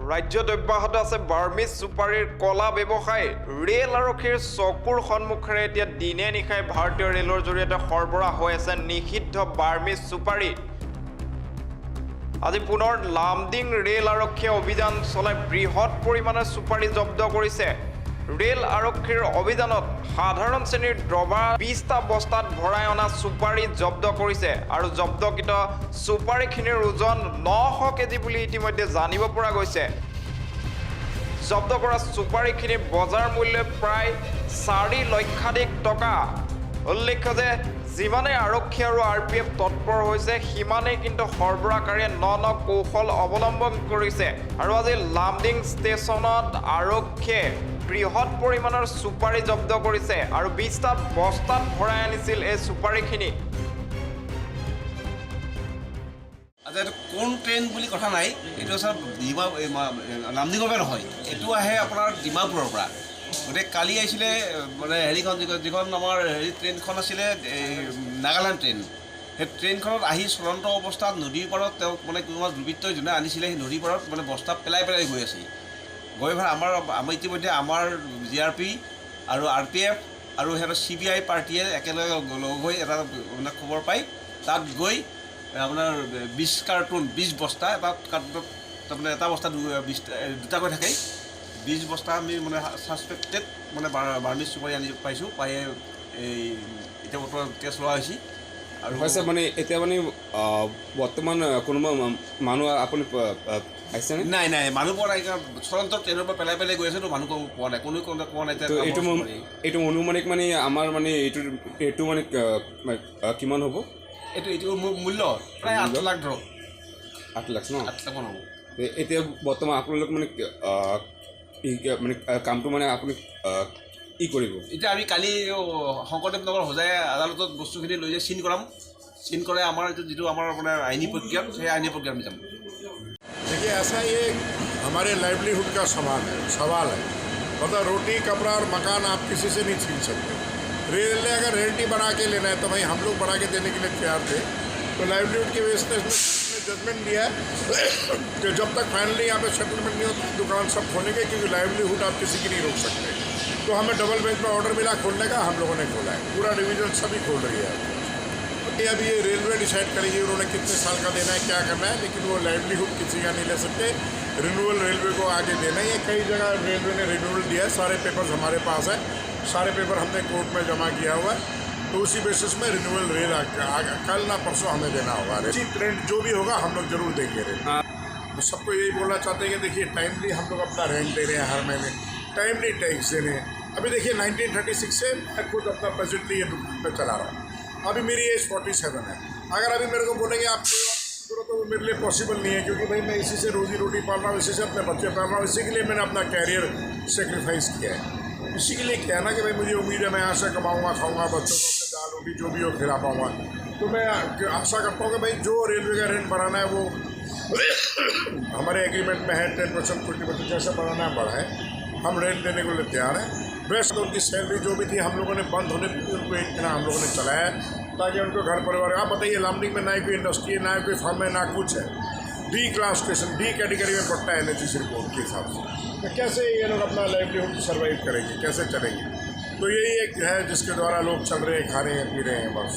ৰাজ্যত অব্যাহত আছে বাৰ্মিজ চুপাৰীৰ কলা ব্যৱসায়। ৰেল আৰক্ষীৰ চকুৰ সন্মুখেৰে এতিয়া দিনে নিশাই ভাৰতীয় ৰেলৰ জৰিয়তে সৰবৰাহ হৈ আছে নিষিদ্ধ বাৰ্মিজ চুপাৰী। আজি পুনৰ লামডিং ৰেল আৰক্ষীয়ে অভিযান চলাই বৃহৎ পৰিমাণৰ চুপাৰী জব্দ কৰিছে। ৰেল আৰক্ষীৰ অভিযানত সাধাৰণ শ্ৰেণীৰ ড্ৰবা 20টা বস্তাত ভৰাই অনা চুপাৰী জব্দ কৰিছে আৰু জব্দকৃত চুপাৰীখিনিৰ ওজন 900 কেজি বুলি ইতিমধ্যে জানিব পৰা গৈছে। জব্দ কৰা চুপাৰীখিনিৰ বজাৰ মূল্য প্ৰায় 4 লক্ষাধিক টকা। উল্লেখ্য যে যিমানে আৰক্ষী আৰু RPF তৎপৰ হৈছে সিমানেই কিন্তু সৰবৰাহকাৰীয়ে ন কৌশল অৱলম্বন কৰিছে আৰু আজি লামডিং ষ্টেচনত আৰক্ষীয়ে বৃহৎ পৰিমাণৰ চুপাৰী জব্দ কৰিছে আৰু 20টা বস্তাত ভৰাই আনিছিল এই চুপাৰীখিনি। আচ্ছা, এইটো কোন ট্ৰেইন বুলি কথা নাই, এইটো আচলতে লামডিঙৰ পৰা নহয়, এইটো আহে আপোনাৰ ডিমাপুৰৰ পৰা। গতিকে কালি আহিছিলে মানে হেৰিখন যিখন আমাৰ ট্ৰেইনখন আছিলে নাগালেণ্ড ট্ৰেইন, সেই ট্ৰেইনখনত আহি চলন্ত অৱস্থাত নদীৰ পাৰত তেওঁক মানে কোনোবা দুৰ্বৃত্তই যোনে আনিছিলে সেই নদীৰ পাৰত মানে বস্তা পেলাই গৈ আছে। গৈ ভাল আমাৰ ইতিমধ্যে আমাৰ GRP আৰু RPF আৰু সিহঁতৰ CBI পাৰ্টীয়ে একেলগে লগ হৈ এটা মানে খবৰ পাই তাত গৈ আপোনাৰ 20 কাৰ্টুন 20 বস্তা এটা কাৰ্টুনত তাৰমানে এটা বস্তা দুটাকৈ থাকে 20 বস্তা আমি মানে ছাছপেক্টেড মানে বাৰ্মিজ চুপাৰী আনি পাইছোঁ। পাই এই এতিয়া বৰ্তমান কেছ লোৱা হৈছে আৰু হৈছে মানে এতিয়া মানে বৰ্তমান কোনোবা মানুহ আপুনি পাইছেনে? নাই মানুহ পোৱা নাই, চলন্ত ট্ৰেইনৰ পৰা পেলাই গৈ আছে, তো মানুহ পোৱা নাই, কোনো পোৱা নাই। এইটো অনুমানিক মানে আমাৰ মানে এইটো মানে কিমান হ'ব? এইটো মূল্য প্ৰায় 8 লাখ ধৰক। 8 লাখ ন? 8 লাখমান হ'ব। এতিয়া বৰ্তমান আপোনালোক মানে মানে কামটো মানে আপুনি কি কৰিব? এতিয়া আমি কালি শংকৰদেৱ নগৰ হোজাই আদালতত বস্তুখিনি লৈ যাই চিন কৰাম। চিন কৰাই আমাৰ এইটো যিটো আমাৰ মানে আইনী প্ৰক্ৰিয়া সেই আইনী প্ৰক্ৰিয়া আমি যাম। देखिए ऐसा ये हमारे लाइवलीहुड का सवाल है। मतलब रोटी कपड़ा और मकान आप किसी से नहीं छीन सकते। रेल ने अगर रेंटी बना के लेना है तो भाई हम लोग बना के देने के लिए तैयार थे। तो लाइवलीहुड की वजह से इसने जजमेंट दिया है कि जब तक फाइनली यहाँ पे सेटलमेंट नहीं होता दुकान सब खोलेंगे, क्योंकि लाइवलीहुड आप किसी की नहीं रोक सकते। तो हमें डबल बेंच में ऑर्डर मिला खोलने का, हम लोगों ने खोला है। पूरा डिवीजन सभी खोल रही है। अभी ये रेलवे डिसाइड करेगी उन्होंने कितने साल का देना है, क्या करना है, लेकिन वो लाइवलीहुड किसी का नहीं ले सकते। रिन्यूअल रेलवे को आगे देना है। ये कई जगह रेलवे ने रिन्यूअल दिया है, सारे पेपर्स हमारे पास है, सारे पेपर हमने कोर्ट में जमा किया हुआ है। तो उसी बेसिस में रिन्यूअल रेल कल ना परसों हमें देना होगा। रेंट जो भी होगा हम लोग जरूर देंगे रेंट। तो सबको यही बोलना चाहते हैं कि देखिए टाइमली हम लोग अपना रेंट दे रहे हैं, हर महीने टाइमली टैक्स दे रहे हैं। अभी देखिए 1936 से मैं खुद अपना प्रेजेंटली ये दुकान पर चला रहा हूँ। अभी मेरी एज 47 है। अगर अभी मेरे को बोलेंगे आप करो तो मेरे लिए पॉसिबल नहीं है, क्योंकि भाई मैं इसी से रोजी रोटी पाल रहा हूँ, इसी से अपने बच्चे पाल रहा हूँ। इसी के लिए मैंने अपना कैरियर सेक्रीफाइस किया है। इसी के लिए क्या है ना कि भाई मुझे उम्मीद है मैं यहाँ से कमाऊँगा, खाऊँगा, बच्चों को अपने दाल रोटी जो भी हो खिला पाऊँगा। तो मैं आशा करता हूँ कि भाई जो रेलवे का रेंट बढ़ाना है वो हमारे एग्रीमेंट में है। 10% 20% जैसे बढ़ाना है बढ़ाए, हम रेंट देने को लिए तैयार हैं। बेस्ट उनकी सैलरी जो भी थी हम लोगों ने बंद होने पर उनको एक महीना हम लोगों ने चलाया ताकि उनको घर परिवार। आप बताइए लामडिंग में ना कोई इंडस्ट्री है, ना कोई फार्म है, ना कुछ है। D class station, D category में पड़ता है NHC रिपोर्ट के हिसाब से। तो कैसे ये लोग अपना लाइवलीहुड सर्वाइव करेंगे, कैसे चलेंगे? तो यही एक है जिसके द्वारा लोग चल रहे हैं, खा रहे हैं, पी रहे हैं बस।